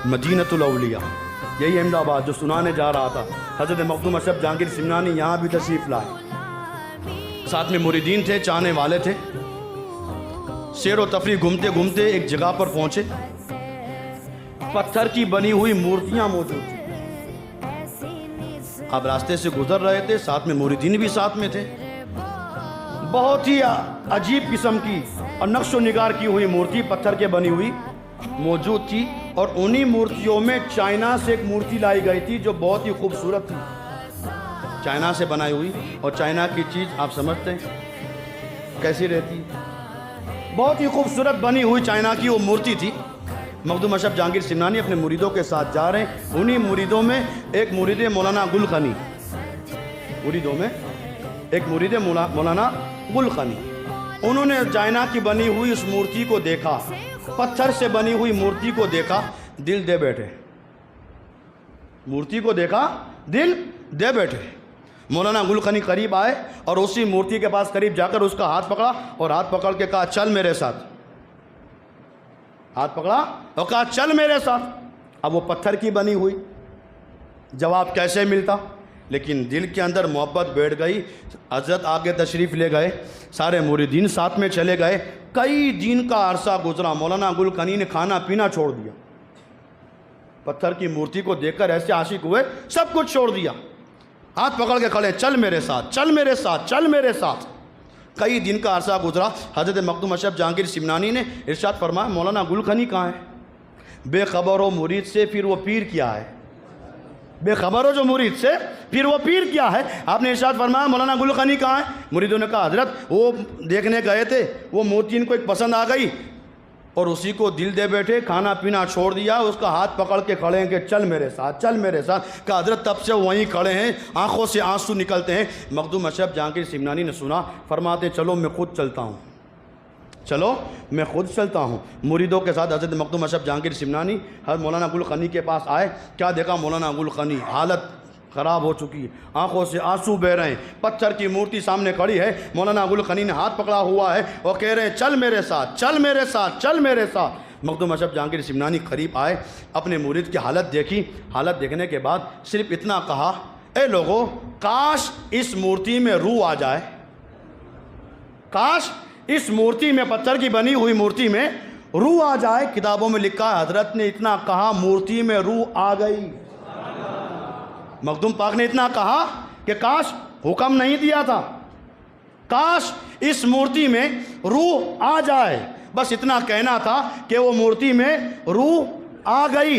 मदीनतुल औलिया, यही अहमदाबाद जो सुनाने जा रहा था। हज़रत मखदूम अशरफ जहांगीर सिमनानी यहाँ भी तशरीफ़ लाए, साथ में मुरीदीन थे, चाहने वाले थे। सैर व तफरी घूमते घूमते एक जगह पर पहुँचे, पत्थर की बनी हुई मूर्तियाँ मौजूद थी। अब रास्ते से गुजर रहे थे, साथ में मुरीदीन भी साथ में थे। बहुत ही अजीब किस्म की और नक्शो निगार की हुई मूर्ति पत्थर के बनी हुई मौजूद थी, और उन्हीं मूर्तियों में चाइना से एक मूर्ति लाई गई थी जो बहुत ही खूबसूरत थी, चाइना से बनाई हुई। और चाइना की चीज़ आप समझते हैं कैसी रहती है, बहुत ही खूबसूरत बनी हुई चाइना की वो मूर्ति थी। मखदूम अशरफ जहांगीर सिमनानी अपने मुरीदों के साथ जा रहे हैं। उन्हीं मुरीदों में एक मुरीद मौलाना गुल खनी, मुरीदों में एक मुरीद मौलाना गुल खनी, उन्होंने चाइना की बनी हुई उस मूर्ति को देखा, पत्थर से बनी हुई मूर्ति को देखा, दिल दे बैठे। मूर्ति को देखा, दिल दे बैठे। मौलाना गुल खनी करीब आए और उसी मूर्ति के पास करीब जाकर उसका हाथ पकड़ा और हाथ पकड़ के कहा, चल मेरे साथ। हाथ पकड़ा और कहा, चल मेरे साथ। अब वो पत्थर की बनी हुई, जवाब कैसे मिलता, लेकिन दिल के अंदर मोहब्बत बैठ गई। हज़रत आगे तशरीफ़ ले गए, सारे मुरीदीन साथ में चले गए। कई दिन का अरसा गुजरा, मौलाना गुल खनी ने खाना पीना छोड़ दिया, पत्थर की मूर्ति को देखकर ऐसे आशिक हुए, सब कुछ छोड़ दिया। हाथ पकड़ के खड़े, चल मेरे साथ, चल मेरे साथ, चल मेरे साथ। कई दिन का अरसा गुजरा। हज़रत मखदूम अशरफ जहांगीर सिमनानी ने इरशाद फरमाया, मौलाना गुल खनी कहाँ है? बेखबर हो मुरीद से, फिर वो पीर क्या है? बेखबर हो जो मुरीद से, फिर वो पीर क्या है? आपने इरशाद फरमाया, मौलाना गुल खनी कहाँ है? मुरीदों ने कहा, हज़रत वो देखने गए थे, वो मूर्ति इनको एक पसंद आ गई और उसी को दिल दे बैठे, खाना पीना छोड़ दिया, उसका हाथ पकड़ के खड़े हैं कि चल मेरे साथ, चल मेरे साथ। कहा, हज़रत तब से वहीं खड़े हैं, आंखों से आंसू निकलते हैं। मखदूम अशरफ जहांगीर सिमनानी ने सुना, फरमाते, चलो मैं खुद चलता हूँ, चलो मैं खुद चलता हूँ। मुरीदों के साथ हज़रत मखदूम अशरफ जहांगीर सिमनानी हर मौलाना गुल खनी के पास आए। क्या देखा? मौलाना गुल खनी हालत ख़राब हो चुकी है, आंखों से आंसू बह रहे हैं, पत्थर की मूर्ति सामने खड़ी है, मौलाना गुल खनी ने हाथ पकड़ा हुआ है और कह रहे हैं, चल मेरे साथ, चल मेरे साथ, चल मेरे साथ। मखदूम अशरफ जहांगीर सिमनानी करीब आए, अपने मुरीद की हालत देखी। हालत देखने के बाद सिर्फ इतना कहा, ए लोगों, काश इस मूर्ति में रूह आ जाए, काश इस मूर्ति में, पत्थर की बनी हुई मूर्ति में रूह आ जाए। किताबों में लिखा है, हजरत ने इतना कहा, मूर्ति में रूह आ गई। मखदूम पाक ने इतना कहा कि काश हुक्म नहीं दिया था, काश इस मूर्ति में रूह आ जाए, बस इतना कहना था कि वो मूर्ति में रूह आ गई।